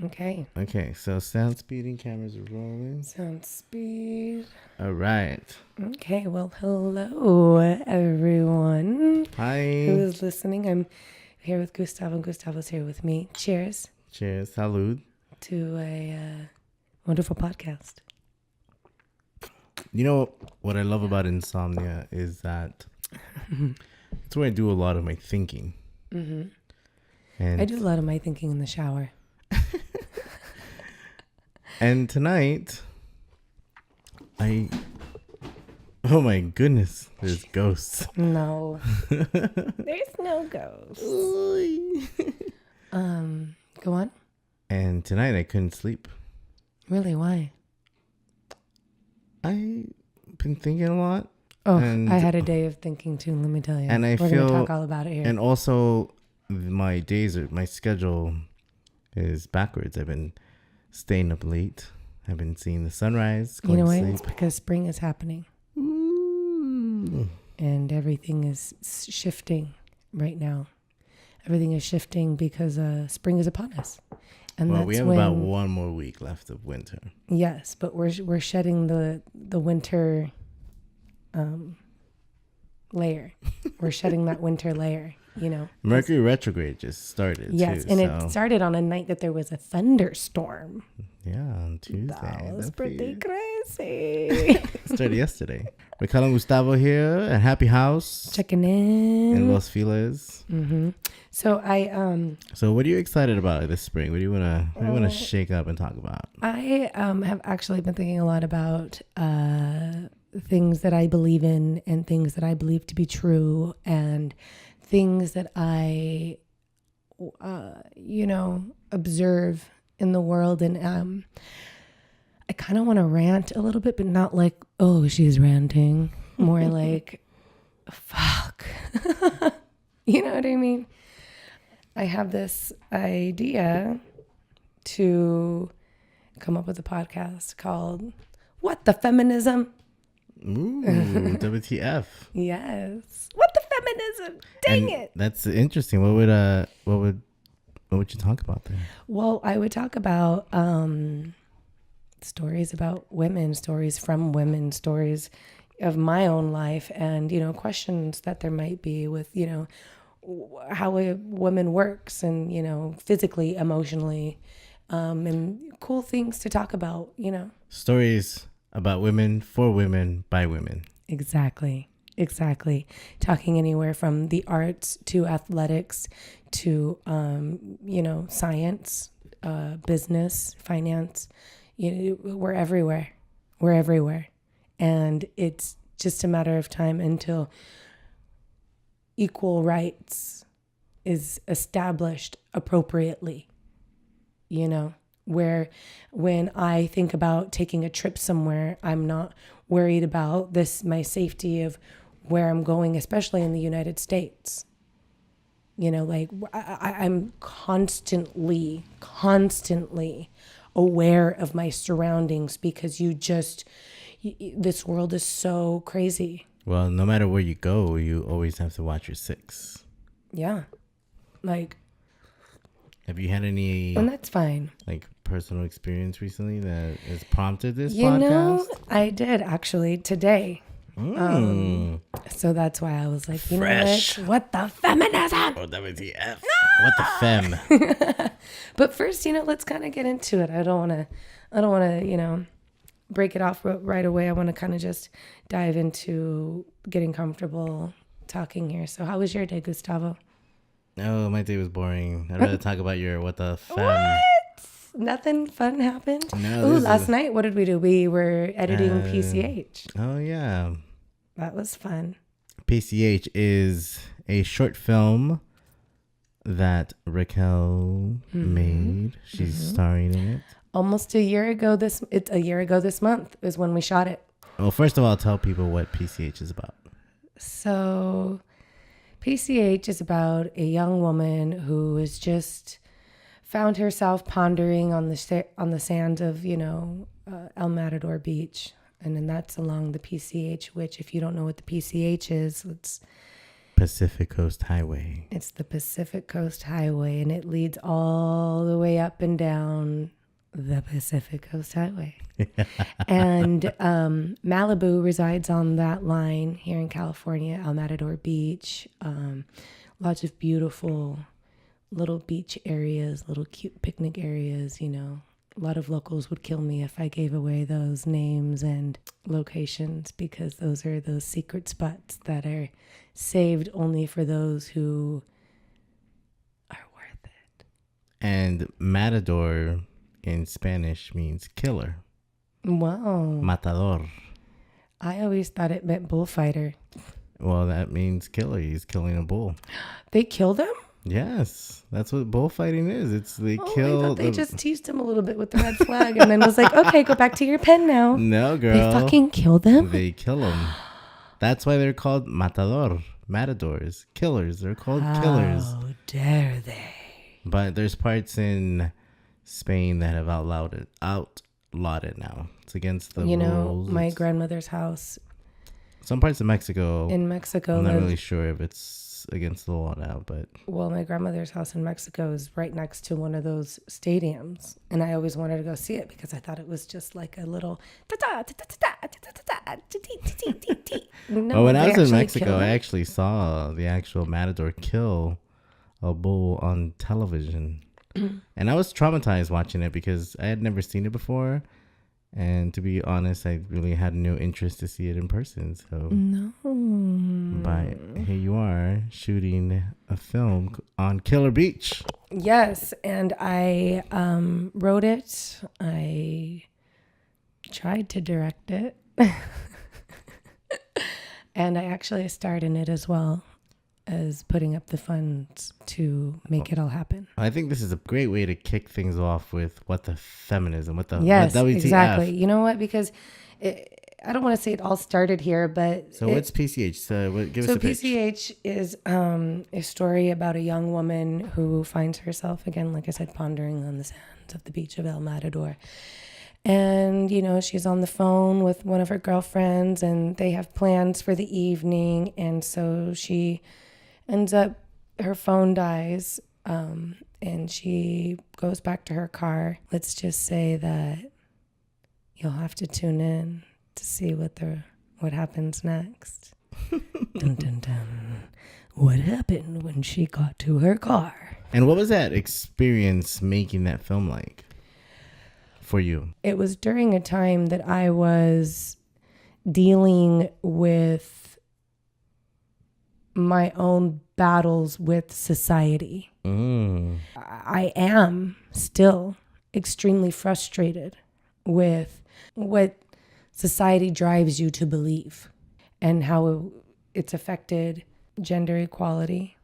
Okay. Okay, so sound speeding, cameras are rolling. Sound speed. All right. Okay, well, hello, everyone Hi. who is listening. I'm here with Güstavo, and Güstavo's here with me. Cheers Cheers. Salud. to a wonderful podcast. You know what I love about insomnia is that it's where I do a lot of my thinking. Mm-hmm. And I do a lot of my thinking in the shower. And tonight, oh my goodness, there's ghosts. No, there's no ghosts. Go on. And tonight I couldn't sleep. Really? Why? I've been thinking a lot. Oh, and I had a day of thinking too. Let me tell you. And I We're feel, gonna talk all about it here. And also, my schedule is backwards. I've been staying up late. I've been seeing the sunrise. You know why? Sleep. It's because spring is happening. Ooh. And everything is shifting right now. Everything is shifting because spring is upon us. And Well, that's we have about 1 more week left of winter. Yes, but we're shedding the winter layer. We're shedding that winter layer, you know. Mercury retrograde just started. Yes, too, and so. it started on a night that there was a thunderstorm. Yeah, on Tuesday. That was pretty crazy. Started yesterday. Raquel and Güstavo here at Happy House. Checking in. Los Feliz. Mm-hmm. So So what are you excited about this spring? What do you wanna shake up and talk about? I have actually been thinking a lot about things that I believe in and things that I believe to be true and things that I observe in the world, and I kind of want to rant a little bit, but not like, oh, she's ranting, more like, fuck. You know what I mean? I have this idea to come up with a podcast called What the Feminism? Ooh, WTF. Yes. What the feminism? Dang it. That's interesting. What would you talk about there? Well, I would talk about stories about women, stories from women, stories of my own life, and, questions that there might be with, how a woman works and, physically, emotionally, and cool things to talk about, Stories about women, for women, by women. Exactly. Talking anywhere from the arts to athletics to, science, business, finance. We're everywhere. And it's just a matter of time until equal rights is established appropriately, where when I think about taking a trip somewhere, I'm not worried about my safety of where I'm going, especially in the United States. I'm constantly aware of my surroundings because this world is so crazy. Well, no matter where you go, you always have to watch your six. Yeah. Have you had any... And that's fine. Personal experience recently that has prompted this podcast? I did actually today. So that's why I was like, Fresh. What the feminism? Or WTF. What the fem? But first, let's kind of get into it. I don't want to, break it off right away. I want to kind of just dive into getting comfortable talking here. So how was your day, Güstavo? Oh, my day was boring. I'd rather talk about your what the fem. What? Nothing fun happened? No. Ooh, last night, what did we do? We were editing PCH. Oh, yeah. That was fun. PCH is a short film that Raquel made. She's starring in it. Almost a year ago this month is when we shot it. Well, first of all, tell people what PCH is about. So PCH is about a young woman who is just found herself pondering on the sands of, El Matador Beach. And then that's along the PCH, which if you don't know what the PCH is, it's Pacific Coast Highway. It's the Pacific Coast Highway, and it leads all the way up and down the Pacific Coast Highway. And Malibu resides on that line here in California, El Matador Beach. Lots of beautiful little beach areas, little cute picnic areas, you know. A lot of locals would kill me if I gave away those names and locations, because those are those secret spots that are saved only for those who are worth it. And Matador in Spanish means killer. Wow. Matador. I always thought it meant bullfighter. Well, that means killer. He's killing a bull. They killed him? Yes, that's what bullfighting is. It's they I kill. thought they just teased him a little bit with the red flag and then was like, okay, go back to your pen now. No, girl. They fucking killed them? They kill him. That's why they're called matador. Matadors. Killers. They're called killers. How dare they? But there's parts in Spain that have outlawed it now. It's against the rules. You know, my grandmother's house Some parts of Mexico. in Mexico. I'm not really sure if it's against the law now, but Well, my grandmother's house in Mexico is right next to one of those stadiums. And I always wanted to go see it because I thought it was just like a little... No, when I they was in actually Mexico, kill I them. actually saw the actual matador kill a bull on television. And I was traumatized watching it because I had never seen it before. And to be honest, I really had no interest to see it in person. So, No. but here you are shooting a film on Killer Beach. Yes, and I wrote it. I tried to direct it. And I actually starred in it as well as putting up the funds to make it all happen. I think this is a great way to kick things off with what the feminism, what the Yes, WTF. exactly. You know what? Because I don't want to say it all started here, but... So what's PCH? Give us a pitch. PCH is a story about a young woman who finds herself, again, like I said, pondering on the sands of the beach of El Matador. And, you know, she's on the phone with one of her girlfriends and they have plans for the evening. And so she ends up, her phone dies and she goes back to her car. Let's just say that you'll have to tune in to see what happens next. Dun, dun, dun. What happened when she got to her car? And what was that experience making that film like for you? It was during a time that I was dealing with my own battles with society. I am still extremely frustrated with what society drives you to believe and how it's affected gender equality,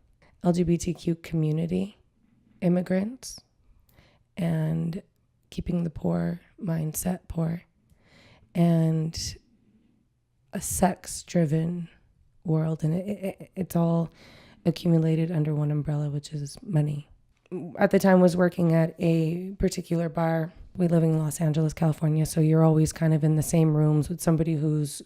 LGBTQ community, immigrants, and keeping the poor mindset poor, and a sex-driven world. And it's all accumulated under one umbrella, which is money. At the time, was working at a particular bar. We live in Los Angeles, California, so you're always kind of in the same rooms with somebody who's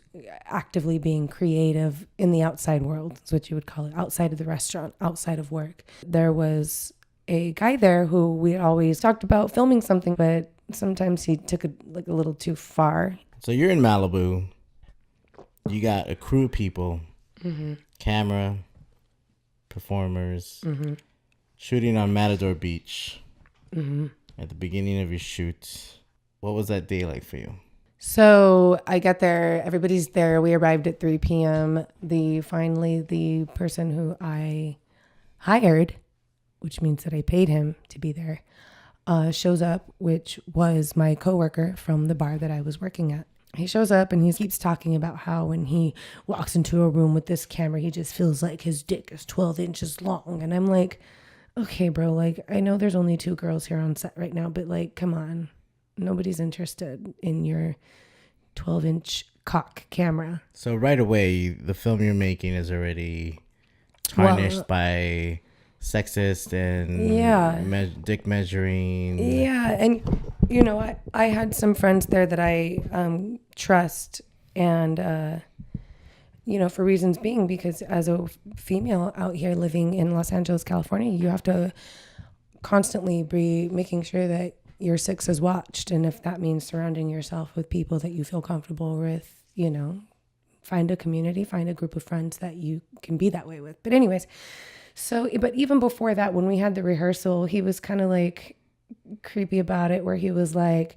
actively being creative in the outside world, is what you would call it, outside of the restaurant, outside of work. There was a guy there who we always talked about filming something, but sometimes he took it like a little too far. So you're in Malibu. You got a crew of people, camera, performers, shooting on Matador Beach. At the beginning of your shoot, what was that day like for you? So I got there, everybody's there. We arrived at 3 p.m. Finally, the person who I hired, which means that I paid him to be there, shows up, which was my coworker from the bar that I was working at. He shows up and he keeps talking about how when he walks into a room with this camera, he just feels like his dick is 12 inches long. And I'm like, okay, bro, like, I know there's only 2 girls here on set right now, but like, come on. Nobody's interested in your 12-inch cock camera. So right away, the film you're making is already tarnished by sexist and dick measuring. Yeah, and you know, I had some friends there that I trust, and for reasons being, because as a female out here living in Los Angeles, California, you have to constantly be making sure that your six is watched. And if that means surrounding yourself with people that you feel comfortable with, find a community, find a group of friends that you can be that way with. But anyways, but even before that, when we had the rehearsal, he was kind of like creepy about it, where he was like,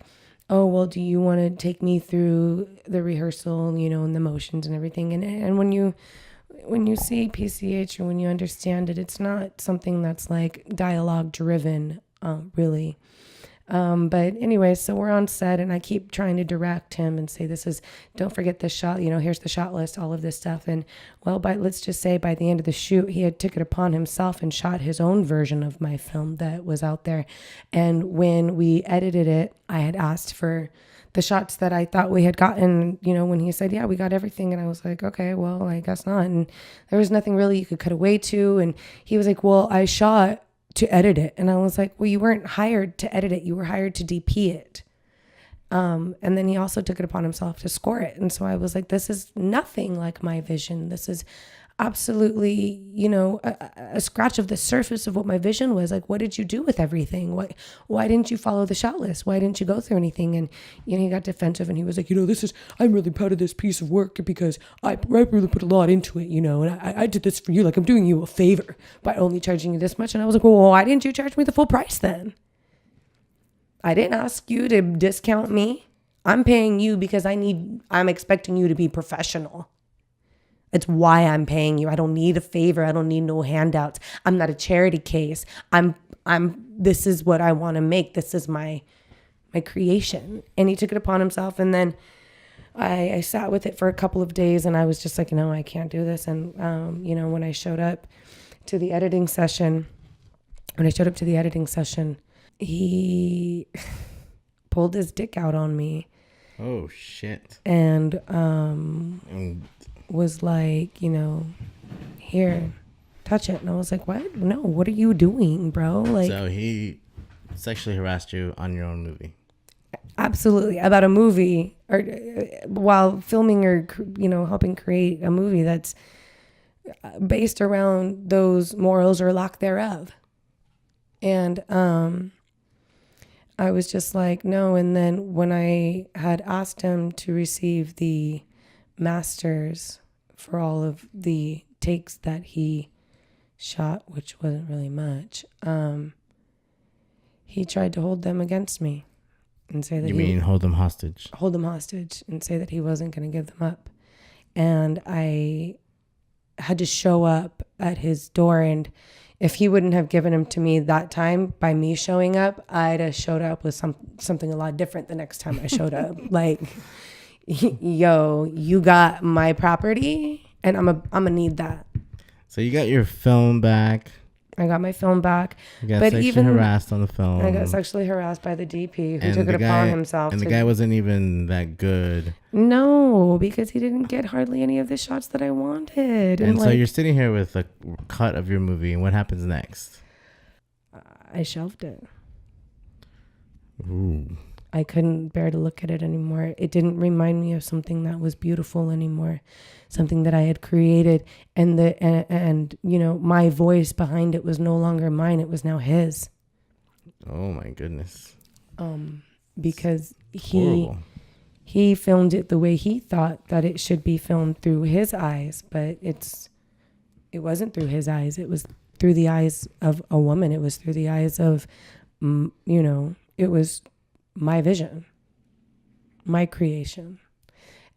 oh, well, do you want to take me through the rehearsal, and the motions and everything? And when you see PCH, or when you understand it, it's not something that's like dialogue driven, really. But anyway, so we're on set, and I keep trying to direct him and say, don't forget this shot, here's the shot list, all of this stuff. And let's just say by the end of the shoot, he had took it upon himself and shot his own version of my film that was out there. And when we edited it, I had asked for the shots that I thought we had gotten, when he said, yeah, we got everything. And I was like, okay, well, I guess not. And there was nothing really you could cut away to. And he was like, well, I shot to edit it. And I was like, well, you weren't hired to edit it. You were hired to DP it. And then he also took it upon himself to score it. And so I was like, this is nothing like my vision. This is absolutely, a scratch of the surface of what my vision was. Like, what did you do with everything? Why didn't you follow the shot list? Why didn't you go through anything? And, he got defensive, and he was like, I'm really proud of this piece of work because I really put a lot into it, and I did this for you. Like, I'm doing you a favor by only charging you this much. And I was like, well, why didn't you charge me the full price then? I didn't ask you to discount me. I'm paying you because I'm expecting you to be professional. It's why I'm paying you. I don't need a favor. I don't need no handouts. I'm not a charity case. This is what I want to make. This is my creation. And he took it upon himself. And then I sat with it for a couple of days, and I was just like, no, I can't do this. And, when I showed up to the editing session, he pulled his dick out on me. Oh, shit. And, was like, here, touch it. And I was like, what? No, what are you doing, bro? Like, so he sexually harassed you on your own movie? Absolutely. About a movie, or while filming, or, helping create a movie that's based around those morals or lack thereof. And I was just like, no. And then when I had asked him to receive the masters for all of the takes that he shot, which wasn't really much, he tried to hold them against me and say that hold them hostage? Hold them hostage and say that he wasn't going to give them up. And I had to show up at his door, and if he wouldn't have given him to me that time by me showing up, I'd have showed up with something a lot different the next time I showed up. Like, yo, you got my property, and I'm gonna need that. So you got your film back. I got my film back. You got sexually harassed on the film. I got sexually harassed by the DP who took it upon himself. And the guy wasn't even that good. No, because he didn't get hardly any of the shots that I wanted. And so you're sitting here with a cut of your movie, and what happens next? I shelved it. Ooh. I couldn't bear to look at it anymore. It didn't remind me of something that was beautiful anymore, something that I had created, and my voice behind it was no longer mine. It was now his. Oh my goodness. Because he filmed it the way he thought that it should be filmed, through his eyes, but it wasn't through his eyes. It was through the eyes of a woman. It was through the eyes of, it was my vision, my creation.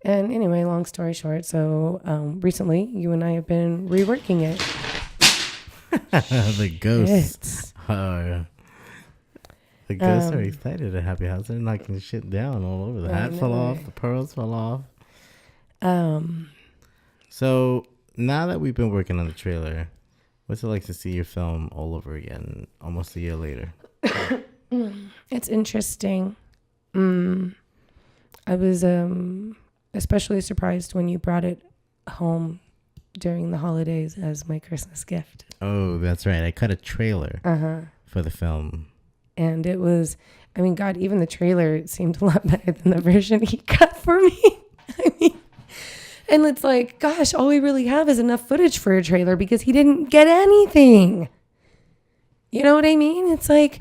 And anyway, long story short, so recently you and I have been reworking it. The ghosts. The ghosts are excited at Happy House. They're knocking shit down all over. The hat fell off. The pearls fell off. So now that we've been working on the trailer, what's it like to see your film all over again, almost a year later? It's interesting. I was especially surprised when you brought it home during the holidays as my Christmas gift. Oh, that's right. I cut a trailer for the film. And it was, God, even the trailer seemed a lot better than the version he cut for me. And it's like, gosh, all we really have is enough footage for a trailer because he didn't get anything. You know what I mean? It's like,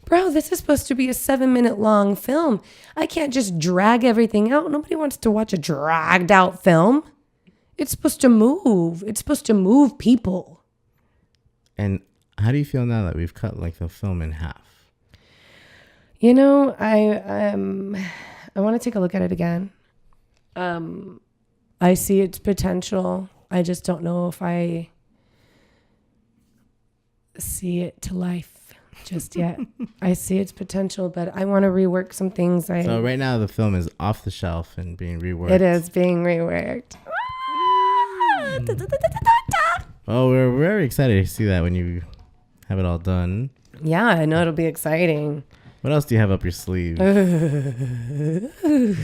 bro, this is supposed to be a 7-minute long film. I can't just drag everything out. Nobody wants to watch a dragged out film. It's supposed to move. It's supposed to move people. And how do you feel now that we've cut like the film in half? You know, I want to take a look at it again. I see its potential. I just don't know if I see it to life just yet. I see its potential, but I want to rework some things. So right now the film is off the shelf and being reworked. It is being reworked. Well, we're very excited to see that when you have it all done. Yeah, I know it'll be exciting. What else do you have up your sleeve? Let's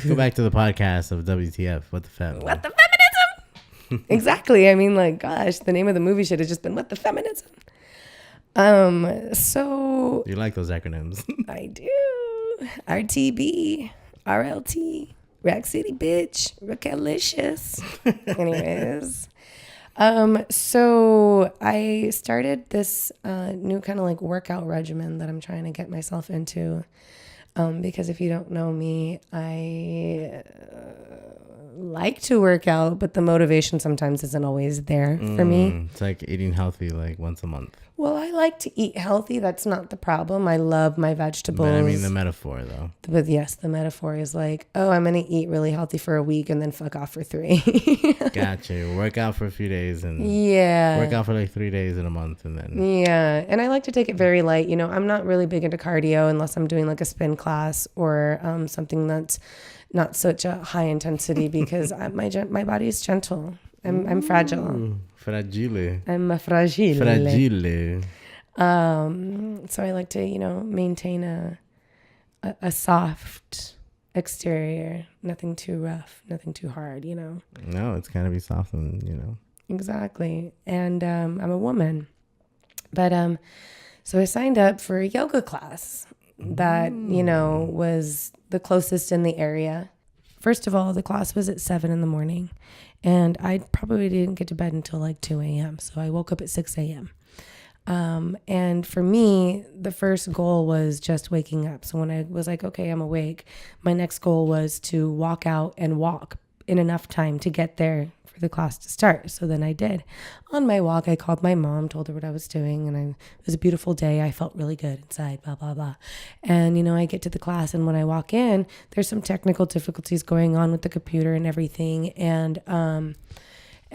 go back to the podcast of WTF. What the Fem? What the Feminism? Exactly. I mean, like, gosh, the name of the movie should have just been What the Feminism. So You like those acronyms? I do. RTB, RLT, Rack City Bitch, Raquelicious. Anyways. So I started this new kind of like workout regimen that I'm trying to get myself into. Because if you don't know me, I like to work out, but the motivation sometimes isn't always there for me. It's like eating healthy like once a month. Well, I like to eat healthy. That's not the problem. I love my vegetables. But I mean the metaphor though. But yes, the metaphor is like, oh, I'm going to eat really healthy for a week and then fuck off for 3. Gotcha. Work out for a few days and work out for like 3 days in a month and then. Yeah. And I like to take it very light. You know, I'm not really big into cardio unless I'm doing like a spin class or something that's not such a high intensity because my body is gentle. I'm fragile. Fragile. I'm a fragile. Fragile. So I like to, you know, maintain a soft exterior, nothing too rough, nothing too hard, you know. No, it's gotta be soft and, you know. Exactly. And I'm a woman. But so I signed up for a yoga class that, you know, was the closest in the area. First of all, the class was at 7 a.m. and I probably didn't get to bed until like 2 a.m. So I woke up at 6 a.m. And for me, the first goal was just waking up. So when I was like, okay, I'm awake, my next goal was to walk out and walk in enough time to get there for the class to start. So then I did. On my walk, I called my mom, told her what I was doing, and it was a beautiful day. I felt really good inside, blah, blah, blah. And, you know, I get to the class, and when I walk in, there's some technical difficulties going on with the computer and everything.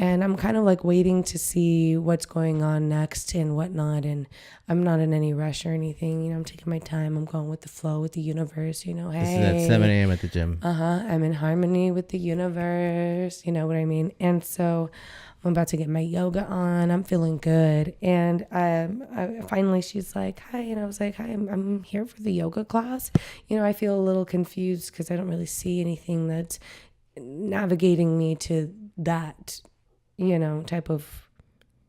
And I'm kind of like waiting to see what's going on next and whatnot. And I'm not in any rush or anything. You know, I'm taking my time. I'm going with the flow, with the universe, you know. Hey, this is at 7 a.m. at the gym. I'm in harmony with the universe. You know what I mean? And so I'm about to get my yoga on. I'm feeling good. And I finally, she's like, hi. And I was like, hi, I'm here for the yoga class. You know, I feel a little confused because I don't really see anything that's navigating me to that, you know, type of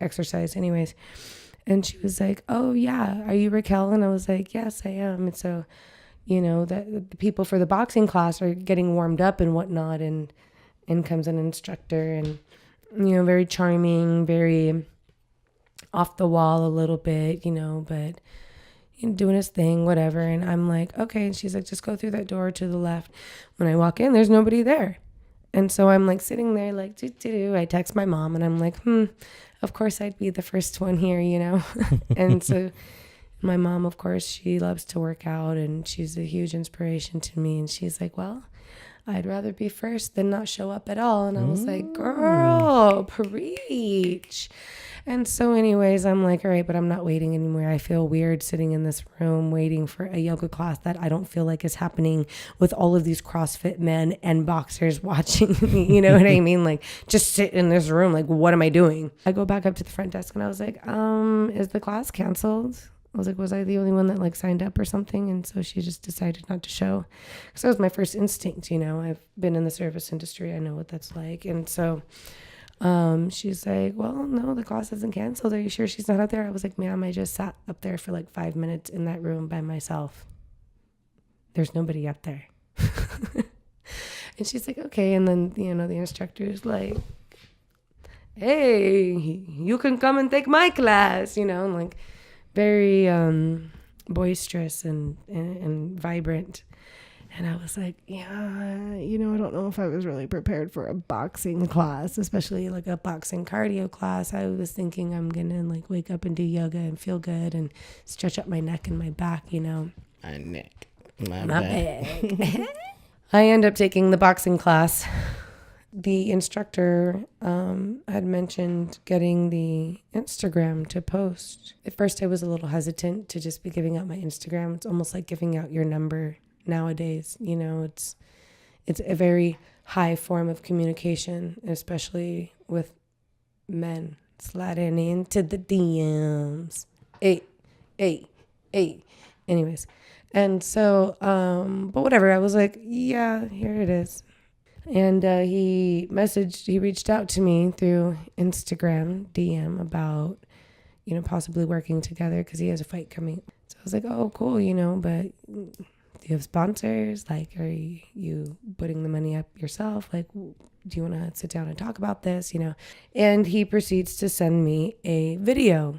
exercise anyways. And she was like, oh yeah, are you Raquel? And I was like, yes, I am. And so, you know, that the people for the boxing class are getting warmed up and whatnot. And in comes an instructor and, you know, very charming, very off the wall a little bit, you know, but you know, doing his thing, whatever. And I'm like, okay. And she's like, just go through that door to the left. When I walk in, there's nobody there. And so I'm like sitting there like, doo-doo-doo. I text my mom and I'm like, of course I'd be the first one here, you know? And so my mom, of course, she loves to work out and she's a huge inspiration to me. And she's like, well, I'd rather be first than not show up at all. And I was like, girl, preach. And so anyways, I'm like, all right, but I'm not waiting anymore. I feel weird sitting in this room waiting for a yoga class that I don't feel like is happening with all of these CrossFit men and boxers watching me. You know what I mean? Like, just sit in this room. Like, what am I doing? I go back up to the front desk and I was like, is the class canceled? I was like, was I the only one that like signed up or something? And so she just decided not to show. Because that was my first instinct, you know. I've been in the service industry. I know what that's like. And so she's like, well, no, the class isn't canceled. Are you sure she's not out there? I was like, ma'am, I just sat up there for like 5 minutes in that room by myself. There's nobody up there. And she's like, okay. And then, the instructor is like, hey, you can come and take my class, and like very boisterous and vibrant. And I was like, yeah, I don't know if I was really prepared for a boxing class, especially like a boxing cardio class. I was thinking I'm going to like wake up and do yoga and feel good and stretch up my neck and my back, My neck. My back. I end up taking the boxing class. The instructor had mentioned getting the Instagram to post. At first, I was a little hesitant to just be giving out my Instagram. It's almost like giving out your number nowadays. It's a very high form of communication, especially with men sliding into the DMs. Hey. Anyways, and so, but whatever. I was like, yeah, here it is. And he reached out to me through Instagram DM about, possibly working together because he has a fight coming. So I was like, oh, cool, but do you have sponsors? Like, are you putting the money up yourself? Like, do you want to sit down and talk about this? And he proceeds to send me a video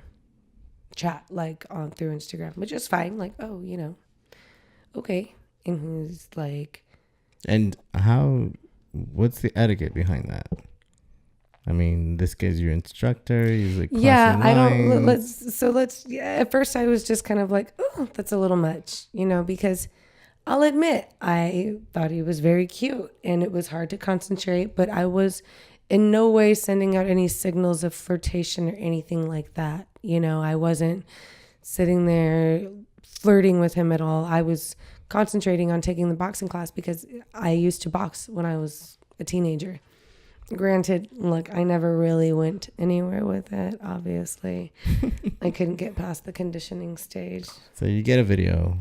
chat, like through Instagram, which is fine. Like, oh, okay. And he's like, and what's the etiquette behind that? I mean, this guy's your instructor. He's like, yeah, I don't, let's, at first I was just kind of like, oh, that's a little much, because I'll admit, I thought he was very cute and it was hard to concentrate, but I was in no way sending out any signals of flirtation or anything like that. I wasn't sitting there flirting with him at all. I was concentrating on taking the boxing class because I used to box when I was a teenager. Granted, look, I never really went anywhere with it, obviously. I couldn't get past the conditioning stage. So you get a video.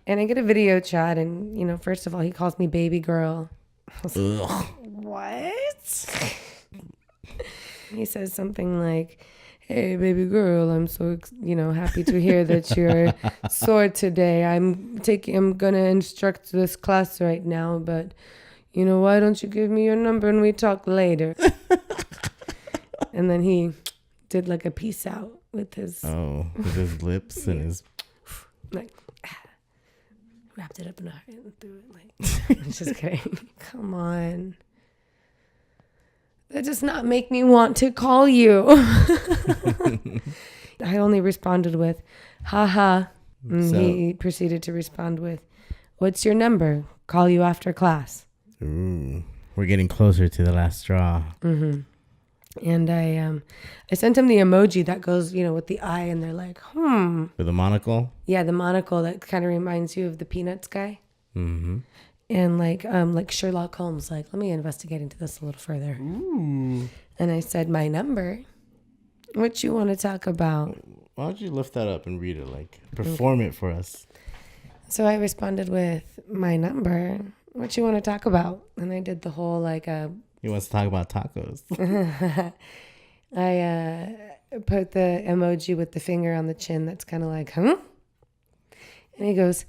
And I get a video chat and, first of all, he calls me baby girl. I was like, what? He says something like, hey, baby girl, I'm so, happy to hear that you're sore today. I'm going to instruct this class right now, but, why don't you give me your number and we talk later? And then he did like a peace out with his... Oh, with his lips and his... Like, wrapped it up in a heart and threw it like... I'm just kidding. Come on. That does not make me want to call you. I only responded with, haha. So, he proceeded to respond with, what's your number? Call you after class. Ooh, we're getting closer to the last straw. Mm-hmm. And I sent him the emoji that goes, with the eye, and they're like, With the monocle? Yeah, the monocle that kind of reminds you of the Peanuts guy. Mm-hmm. And like Sherlock Holmes, like, let me investigate into this a little further. Ooh. And I said, my number. What you want to talk about? Why don't you lift that up and read it? Like, perform it for us. So I responded with, my number. What you want to talk about? And I did the whole like... He wants to talk about tacos. I put the emoji with the finger on the chin that's kind of like, huh? And he goes...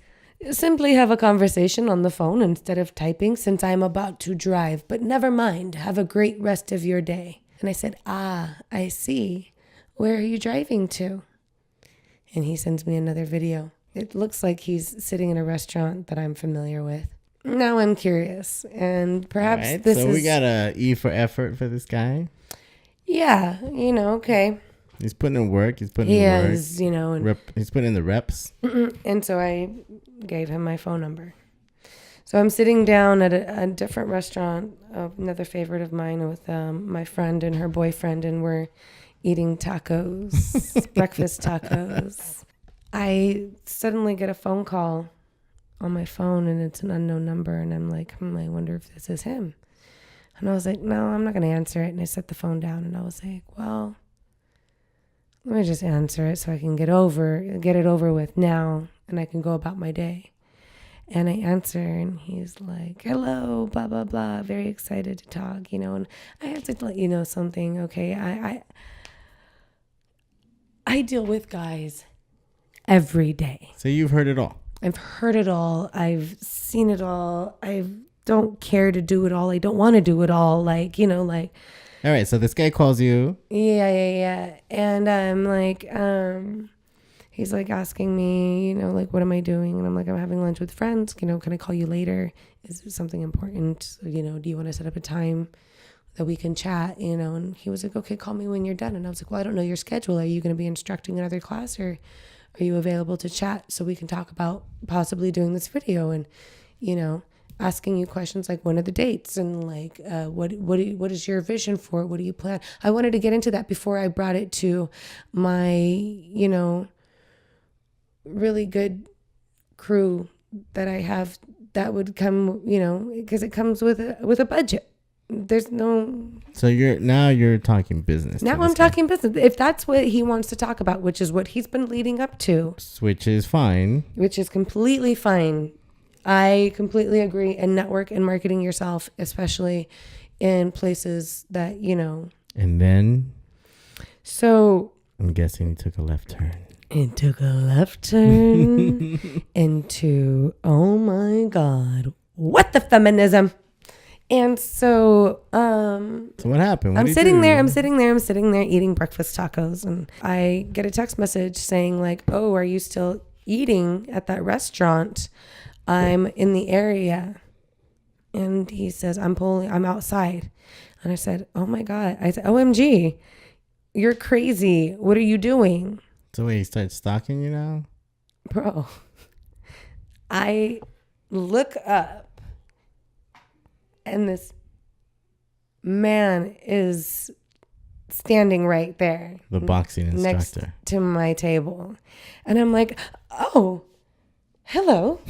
Simply have a conversation on the phone instead of typing since I'm about to drive. But never mind. Have a great rest of your day. And I said, I see. Where are you driving to? And he sends me another video. It looks like he's sitting in a restaurant that I'm familiar with. Now I'm curious. And perhaps right, this so is... we got a E for effort for this guy. Yeah, okay. He's putting in work. He's putting in work. Is, and he's putting in the reps. And so I gave him my phone number. So I'm sitting down at a different restaurant, another favorite of mine, with my friend and her boyfriend, and we're eating tacos, breakfast tacos. I suddenly get a phone call on my phone, and it's an unknown number, and I'm like, I wonder if this is him. And I was like, no, I'm not going to answer it. And I set the phone down, and I was like, well... Let me just answer it so I can get it over with now, and I can go about my day. And I answer, and he's like, hello, blah, blah, blah, very excited to talk, and I have to let you know something, okay? I deal with guys every day. So you've heard it all. I've heard it all. I've seen it all. I've don't care to do it all. I don't want to do it all. Like, you know, like. All right. So this guy calls you. Yeah. And I'm like, he's like asking me, you know, like, what am I doing? And I'm like, I'm having lunch with friends. You know, can I call you later? Is it something important? You know, do you want to set up a time that we can chat? You know, and he was like, okay, call me when you're done. And I was like, well, I don't know your schedule. Are you going to be instructing another class, or are you available to chat so we can talk about possibly doing this video? And, you know, asking you questions like, when are the dates, and like, what is your vision for it? What do you plan? I wanted to get into that before I brought it to my, you know, really good crew that I have that would come, you know, because it comes with a budget. There's no. So you're talking business. Now I'm talking business. If that's what he wants to talk about, which is what he's been leading up to, which is fine, which is completely fine. I completely agree. And network and marketing yourself, especially in places that, you know. And then. So. I'm guessing he took a left turn. It took a left turn into, oh my God, what the feminism? And so, so what happened? I'm sitting there eating breakfast tacos, and I get a text message saying like, oh, are you still eating at that restaurant? I'm in the area. And he says, I'm outside. And I said, oh my God. I said, OMG, you're crazy. What are you doing? So wait, he started stalking you now? Bro, I look up and this man is standing right there. The boxing instructor. Next to my table. And I'm like, oh, hello.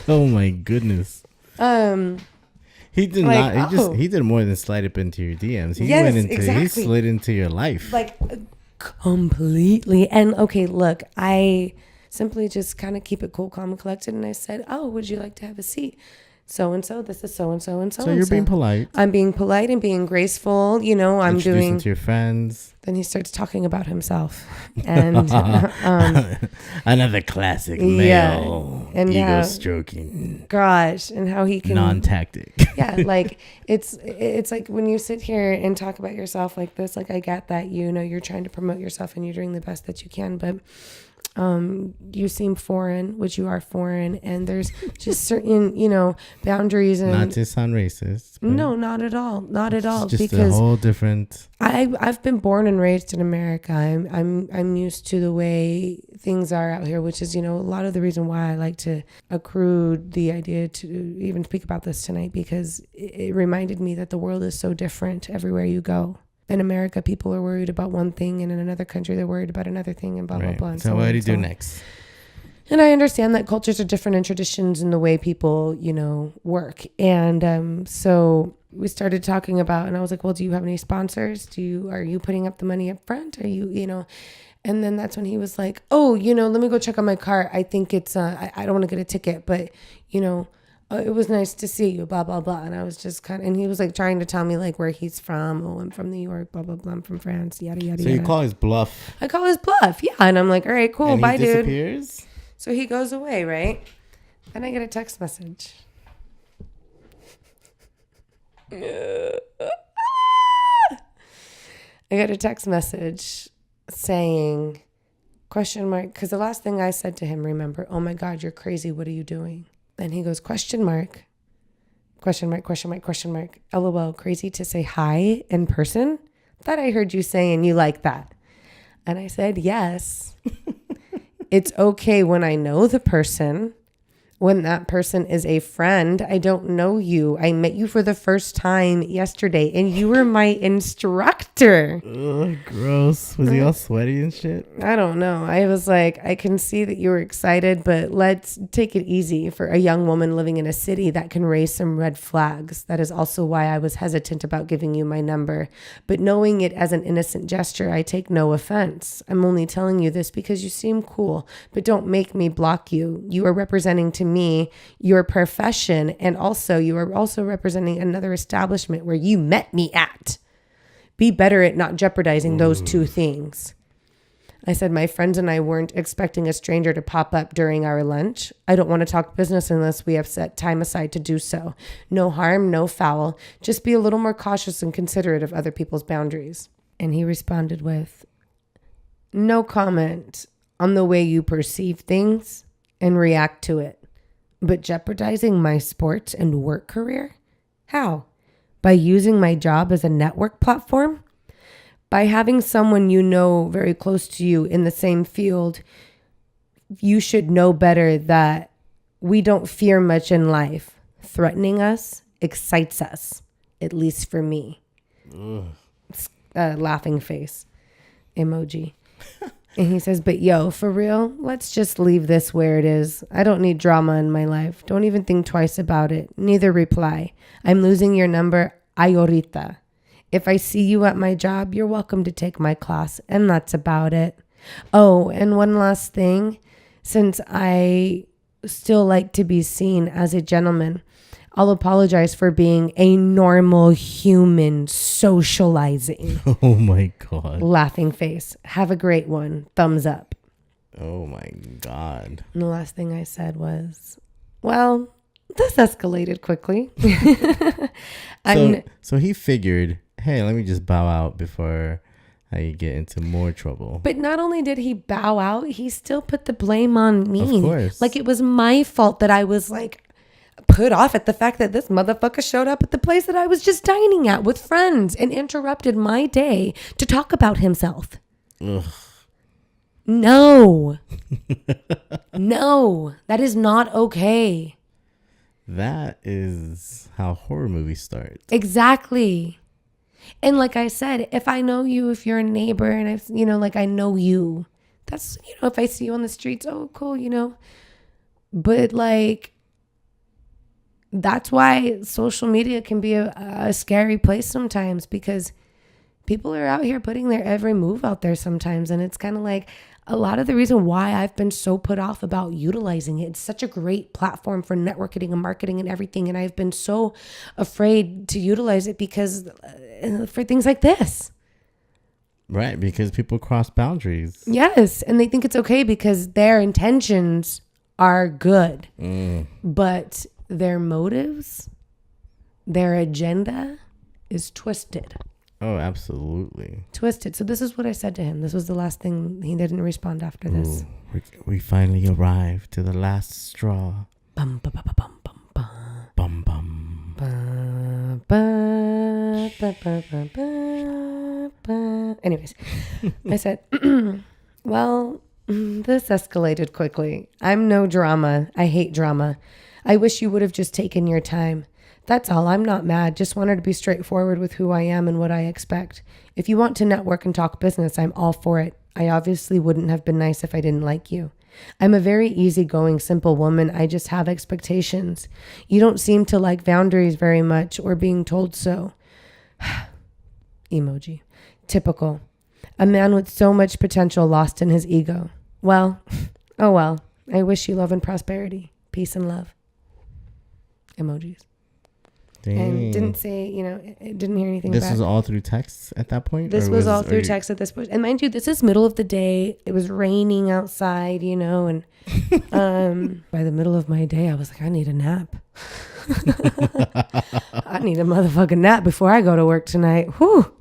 Oh my goodness. He did like, not. He did more than slide up into your DMs. He slid into your life. Like completely. And okay, look, I simply just kind of keep it cool, calm, and collected. And I said, oh, would you like to have a seat? So-and-so, this is so-and-so and so-and-so. So you're being polite. I'm being polite and being graceful. You know, I'm introducing to your friends. Then he starts talking about himself. And another classic male ego stroking. Gosh, and how he can. Non-tactic. Yeah, like it's like when you sit here and talk about yourself like this, like I get that, you know, you're trying to promote yourself and you're doing the best that you can, but you seem foreign, which you are foreign, and there's just certain, you know, boundaries. And not to sound racist. No, not at all, just because a whole different. I've been born and raised in America. I'm used to the way things are out here, which is, you know, a lot of the reason why I like to accrue the idea to even speak about this tonight, because it reminded me that the world is so different everywhere you go. In America, people are worried about one thing, and in another country, they're worried about another thing, and blah, blah, blah. So what do you do next? And I understand that cultures are different and traditions in the way people, you know, work. And so we started talking about, and I was like, well, do you have any sponsors? Are you putting up the money up front? Are you, you know? And then that's when he was like, oh, you know, let me go check on my car. I think it's, I don't want to get a ticket, but, you know, it was nice to see you, blah, blah, blah. And I was just and he was like trying to tell me like where he's from. Oh, I'm from New York, blah, blah, blah. I'm from France, yada, yada, so yada. you call his bluff. I call his bluff, yeah. And I'm like, all right, cool, and bye, he disappears? Dude. So he goes away, right? Then I get a text message. I got a text message saying, question mark, because the last thing I said to him, remember, oh my God, you're crazy. What are you doing? And he goes, question mark, question mark, question mark, question mark. LOL, crazy to say hi in person? Thought I heard you saying you like that. And I said, yes. It's okay when I know the person. When that person is a friend, I don't know you. I met you for the first time yesterday, and you were my instructor. Ugh, gross. Was he all sweaty and shit? I don't know. I was like, I can see that you were excited, but let's take it easy for a young woman living in a city that can raise some red flags. That is also why I was hesitant about giving you my number. But knowing it as an innocent gesture, I take no offense. I'm only telling you this because you seem cool, but don't make me block you. You are representing to me your profession, and also you are also representing another establishment where you met me at. Be better at not jeopardizing those two things. I said, my friends and I weren't expecting a stranger to pop up during our lunch. I don't want to talk business unless we have set time aside to do so. No harm, no foul. Just be a little more cautious and considerate of other people's boundaries. And he responded with, no comment on the way you perceive things and react to it. But jeopardizing my sports and work career? How? By using my job as a network platform? By having someone you know very close to you in the same field, you should know better that we don't fear much in life. Threatening us excites us, at least for me. Laughing face emoji. And he says, but yo, for real, let's just leave this where it is. I don't need drama in my life. Don't even think twice about it. Neither reply. I'm losing your number ahorita. If I see you at my job, you're welcome to take my class. And that's about it. Oh, and one last thing. Since I still like to be seen as a gentleman, I'll apologize for being a normal human socializing. Oh my God. Laughing face. Have a great one. Thumbs up. Oh my God. And the last thing I said was, well, this escalated quickly. So he figured, hey, let me just bow out before I get into more trouble. But not only did he bow out, he still put the blame on me. Of course. Like it was my fault that I was like put off at the fact that this motherfucker showed up at the place that I was just dining at with friends and interrupted my day to talk about himself. Ugh. No. No, that is not okay. That is how horror movies start. Exactly. And like I said, if I know you, if you're a neighbor and I've, like I know you, that's, if I see you on the streets, oh, cool, But like, that's why social media can be a scary place sometimes, because people are out here putting their every move out there sometimes. And it's kind of like a lot of the reason why I've been so put off about utilizing it. It's such a great platform for networking and marketing and everything. And I've been so afraid to utilize it because for things like this. Right. Because people cross boundaries. Yes. And they think it's okay because their intentions are good. But their motives, their agenda is twisted. Oh, absolutely. Twisted. So this is what I said to him. This was the last thing. He didn't respond after this. We finally arrived to the last straw. Bum, ba, ba, ba, bum, bum, bum. Bum, bum. Ba, ba, ba, ba, ba, ba, ba. Anyways, I said, well, this escalated quickly. I'm no drama. I hate drama. I wish you would have just taken your time. That's all. I'm not mad. Just wanted to be straightforward with who I am and what I expect. If you want to network and talk business, I'm all for it. I obviously wouldn't have been nice if I didn't like you. I'm a very easygoing, simple woman. I just have expectations. You don't seem to like boundaries very much or being told so. Emoji. Typical. A man with so much potential lost in his ego. Well, oh well. I wish you love and prosperity. Peace and love. Emojis. Dang. And didn't say, it didn't hear anything back. This was all through text at that point? This was all through text at this point. And mind you, this is middle of the day. It was raining outside, and by the middle of my day, I was like, I need a nap. I need a motherfucking nap before I go to work tonight. Whew.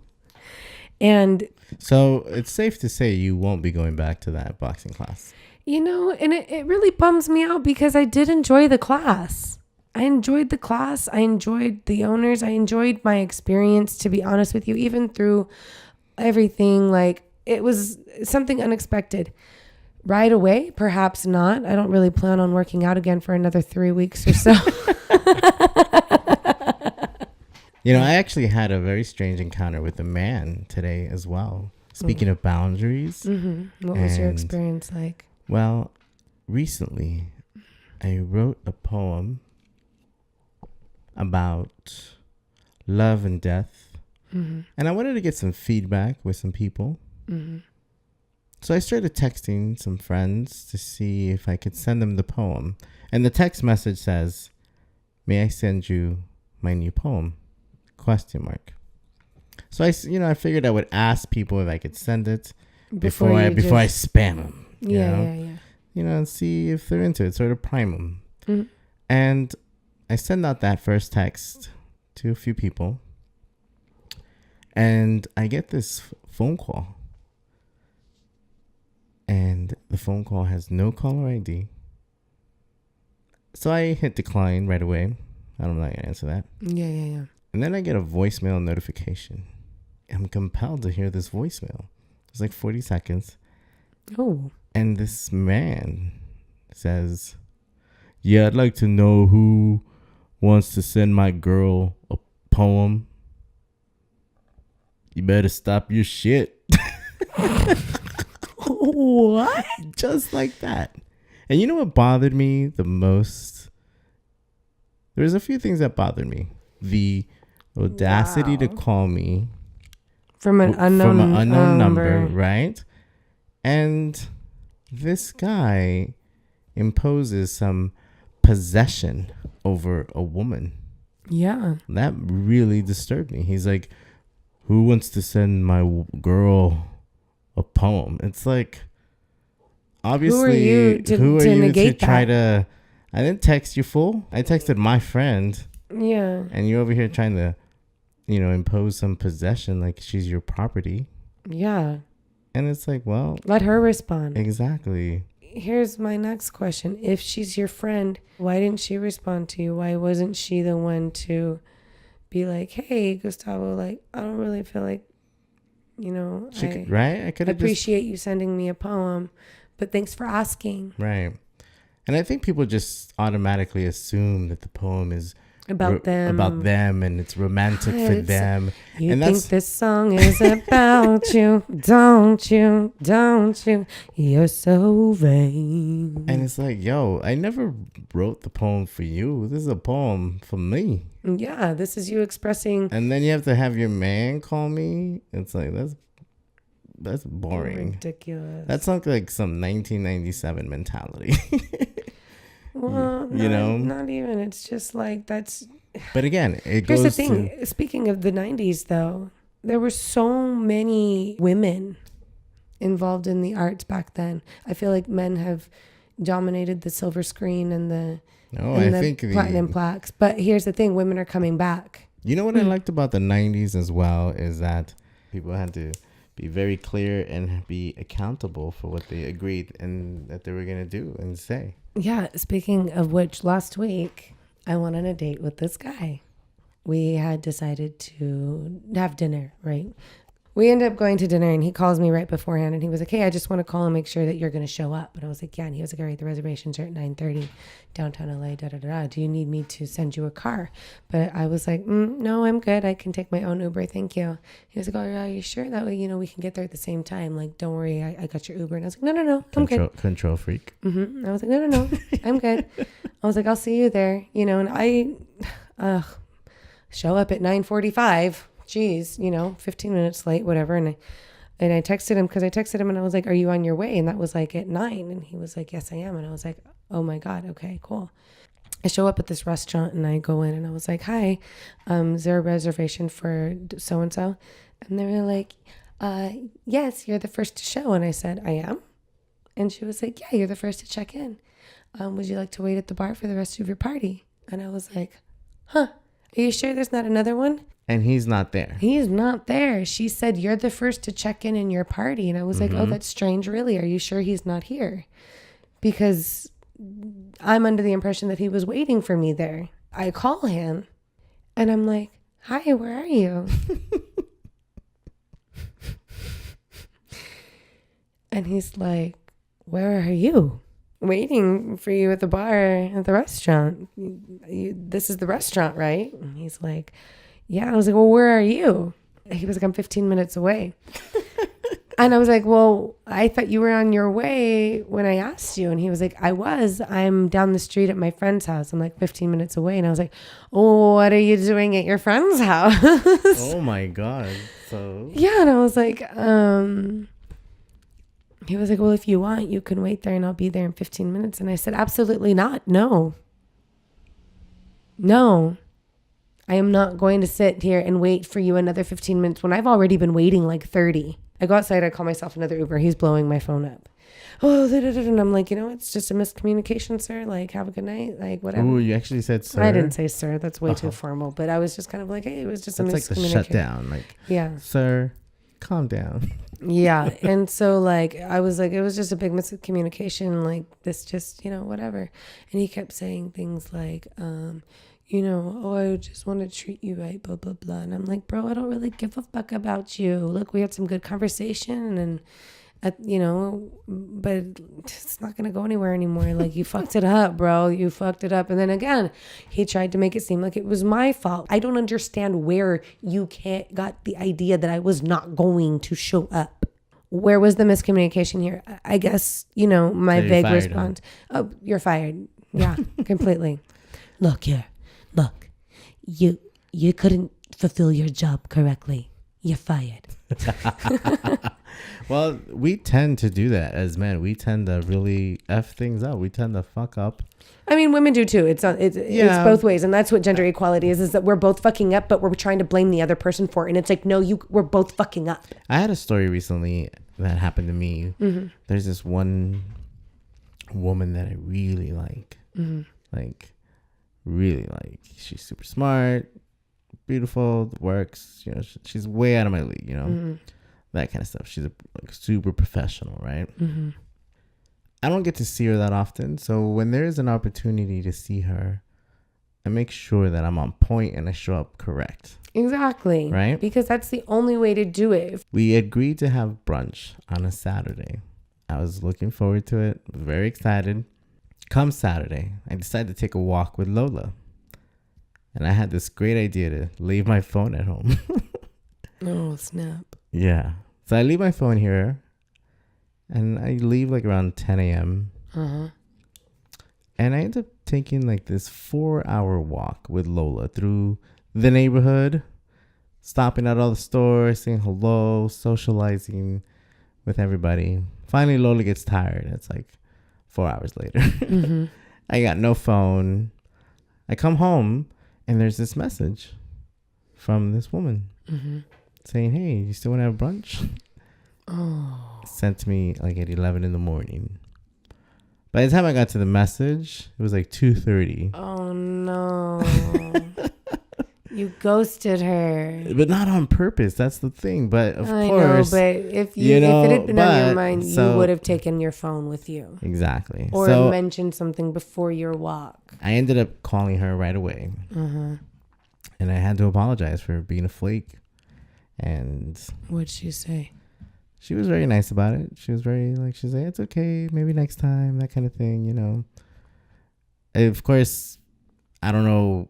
And so it's safe to say you won't be going back to that boxing class. And it really bums me out because I did enjoy the class. I enjoyed the class. I enjoyed the owners. I enjoyed my experience, to be honest with you, even through everything. Like, it was something unexpected. Right away, perhaps not. I don't really plan on working out again for another 3 weeks or so. I actually had a very strange encounter with a man today as well. Speaking of boundaries. Mm-hmm. What was your experience like? Well, recently I wrote a poem about love and death. Mm-hmm. And I wanted to get some feedback with some people. Mm-hmm. So I started texting some friends to see if I could send them the poem. And the text message says, "May I send you my new poem?" ? So I figured I would ask people if I could send it. before I spam them. Yeah. And see if they're into it, sort of prime them. Mm-hmm. And I send out that first text to a few people, and I get this phone call, and the phone call has no caller ID. So I hit decline right away. I'm not gonna answer that. Yeah. And then I get a voicemail notification. I'm compelled to hear this voicemail. It's like 40 seconds. Oh. And this man says, yeah, I'd like to know who wants to send my girl a poem. You better stop your shit. What? Just like that. And you know what bothered me the most? There's a few things that bothered me. The audacity to call me from an unknown number, right? And this guy imposes some possession over a woman. Yeah. That really disturbed me. He's like, who wants to send my girl a poem? It's like, obviously, who are you to try to... I didn't text you full. I texted my friend. Yeah. And you're over here trying to, impose some possession like she's your property. Yeah. And it's like, well... let her respond. Exactly. Here's my next question. If she's your friend, why didn't she respond to you? Why wasn't she the one to be like, hey, Güstavo, like, I don't really feel like, right? I could appreciate you sending me a poem, but thanks for asking. Right. And I think people just automatically assume that the poem is about them and it's romantic for them. You think this song is about you, don't you? You're so vain. And it's like, yo, I never wrote the poem for you. This is a poem for me. Yeah, this is you expressing. And then you have to have your man call me. It's like, that's boring. Ridiculous. That's like some 1997 mentality. Well, not even. It's just like that's. But again, here's the thing. Speaking of the 90s, though, there were so many women involved in the arts back then. I feel like men have dominated the silver screen and the platinum plaques. But here's the thing: women are coming back. You know what I liked about the 90s as well is that people had to be very clear and be accountable for what they agreed and that they were going to do and say. Yeah. Speaking of which, last week I went on a date with this guy. We had decided to have dinner, right? We ended up going to dinner and he calls me right beforehand and he was like, hey, I just want to call and make sure that you're going to show up. And I was like, yeah. And he was like, all right, the reservations are at 9:30 downtown LA, Do you need me to send you a car? But I was like, no, I'm good. I can take my own Uber. Thank you. He was like, oh, are you sure? That way, we can get there at the same time. Like, don't worry. I got your Uber. And I was like, no, I'm good. Control freak. I was like, no, I'm good. I was like, I'll see you there. And I show up at 9:45. Geez, 15 minutes late, whatever. And I texted him because I texted him and I was like, are you on your way? And that was like at 9. And he was like, yes, I am. And I was like, oh my God. Okay, cool. I show up at this restaurant and I go in and I was like, hi, is there a reservation for so-and-so? And they were like, yes, you're the first to show. And I said, I am. And she was like, yeah, you're the first to check in. Would you like to wait at the bar for the rest of your party? And I was like, are you sure there's not another one? And he's not there. He's not there. She said, you're the first to check in your party. And I was like, oh, that's strange. Really? Are you sure he's not here? Because I'm under the impression that he was waiting for me there. I call him and I'm like, hi, where are you? And he's like, where are you? Waiting for you at the bar at the restaurant. This is the restaurant, right? And he's like, yeah. I was like, well, where are you? He was like, I'm 15 minutes away. And I was like, well, I thought you were on your way when I asked you. And he was like, I'm down the street at my friend's house. I'm like 15 minutes away. And I was like, oh, what are you doing at your friend's house? Oh my God. So yeah. And I was like, he was like, well, if you want, you can wait there and I'll be there in 15 minutes. And I said, absolutely not. No, I am not going to sit here and wait for you another 15 minutes when I've already been waiting like 30. I go outside, I call myself another Uber. He's blowing my phone up. Oh, and I'm like, it's just a miscommunication, sir. Like, have a good night. Like, whatever. Ooh, you actually said sir? I didn't say sir. That's way too formal. But I was just kind of like, hey, it was just a miscommunication. It's like the shutdown. Like, yeah. Sir, calm down. Yeah. And so, like, I was like, it was just a big miscommunication. Like, this just, whatever. And he kept saying things like, oh, I just want to treat you right, blah, blah, blah. And I'm like, bro, I don't really give a fuck about you. Look, we had some good conversation and, but it's not going to go anywhere anymore. Like, you fucked it up, bro. You fucked it up. And then again, he tried to make it seem like it was my fault. I don't understand where you got the idea that I was not going to show up. Where was the miscommunication here? I guess, my So vague response. Oh, you're fired. Yeah, completely. Look, you couldn't fulfill your job correctly. You're fired. Well, we tend to do that as men. We tend to really F things up. We tend to fuck up. I mean, women do too. It's both ways. And that's what gender equality is that we're both fucking up, but we're trying to blame the other person for it. And it's like, no, we're both fucking up. I had a story recently that happened to me. Mm-hmm. There's this one woman that I really like. Mm-hmm. Like, really like. She's super smart, beautiful, works. She's way out of my league, mm-hmm. That kind of stuff. She's super professional, right? Mm-hmm. I don't get to see her that often. So when there is an opportunity to see her, I make sure that I'm on point and I show up correct. Exactly. Right? Because that's the only way to do it. We agreed to have brunch on a Saturday. I was looking forward to it. Very excited. Come Saturday, I decided to take a walk with Lola. And I had this great idea to leave my phone at home. Oh, snap. Yeah. So I leave my phone here. And I leave like around 10 a.m. Uh-huh. And I end up taking like this 4-hour walk with Lola through the neighborhood, stopping at all the stores, saying hello, socializing with everybody. Finally, Lola gets tired. It's like 4 hours later. Mm-hmm. I got no phone. I come home and there's this message from this woman saying, hey, you still want to have brunch? Oh. Sent to me like at 11 in the morning. By the time I got to the message, it was like 2:30. Oh, no. You ghosted her. But not on purpose. That's the thing. But of I course. I know, but if it had been on your mind, you would have taken your phone with you. Exactly. Or mentioned something before your walk. I ended up calling her right away. Uh-huh. And I had to apologize for being a flake. And what'd she say? She was very nice about it. She was very she's like, it's okay. Maybe next time, that kind of thing, Of course, I don't know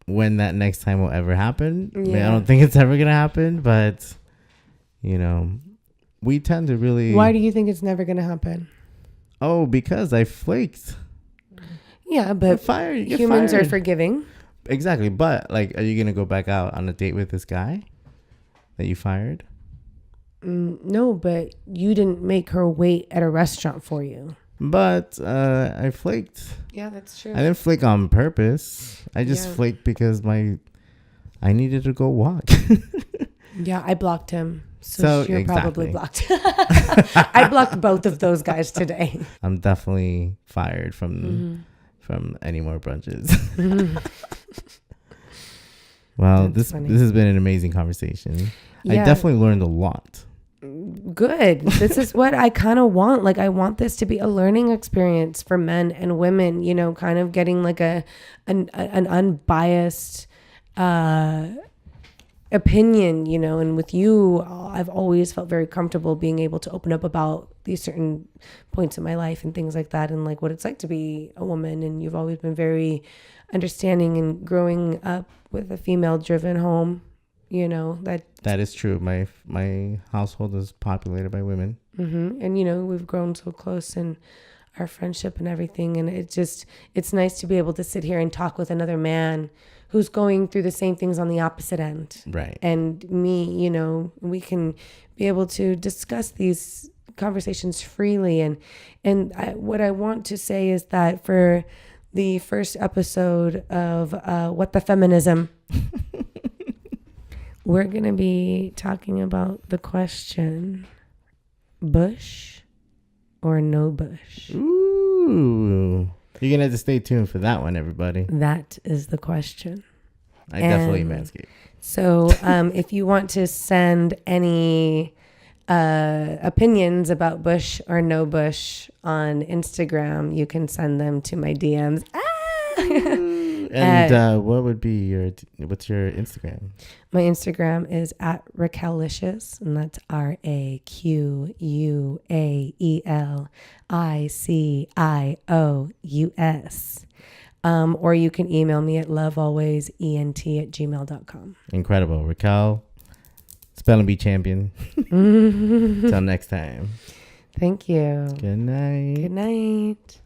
when that next time will ever happen. Yeah. I mean, I don't think it's ever going to happen, but, we tend to really... Why do you think it's never going to happen? Oh, because I flaked. Yeah, but humans are forgiving. Exactly. But, are you going to go back out on a date with this guy that you fired? No, but you didn't make her wait at a restaurant for you. But I flaked. Yeah, that's true. I didn't flake on purpose. I just flaked because I needed to go walk. Yeah, I blocked him. So you're probably blocked. I blocked both of those guys today. I'm definitely fired from any more brunches. Well, this has been an amazing conversation. Yeah. I definitely learned a lot. Good. This is what I kind of want. I want this to be a learning experience for men and women, kind of getting an unbiased opinion, and with you, I've always felt very comfortable being able to open up about these certain points in my life and things like that, and what it's like to be a woman. And you've always been very understanding, and growing up with a female-driven home. That is true. My household is populated by women. Mm-hmm. And, we've grown so close in our friendship and everything. And it's nice to be able to sit here and talk with another man who's going through the same things on the opposite end. Right. And me, we can be able to discuss these conversations freely. And what I want to say is that for the first episode of What the Feminism... we're going to be talking about the question, bush or no bush? Ooh. You're going to have to stay tuned for that one, everybody. That is the question. I definitely manscape. So if you want to send any opinions about bush or no bush on Instagram, you can send them to my DMs. And what's your Instagram? My Instagram is at Raquelicious, and that's RAQUALICIOUS. Or you can email me at lovealwaysent@gmail.com. Incredible. Raquel, spelling bee champion. Till next time. Thank you. Good night. Good night.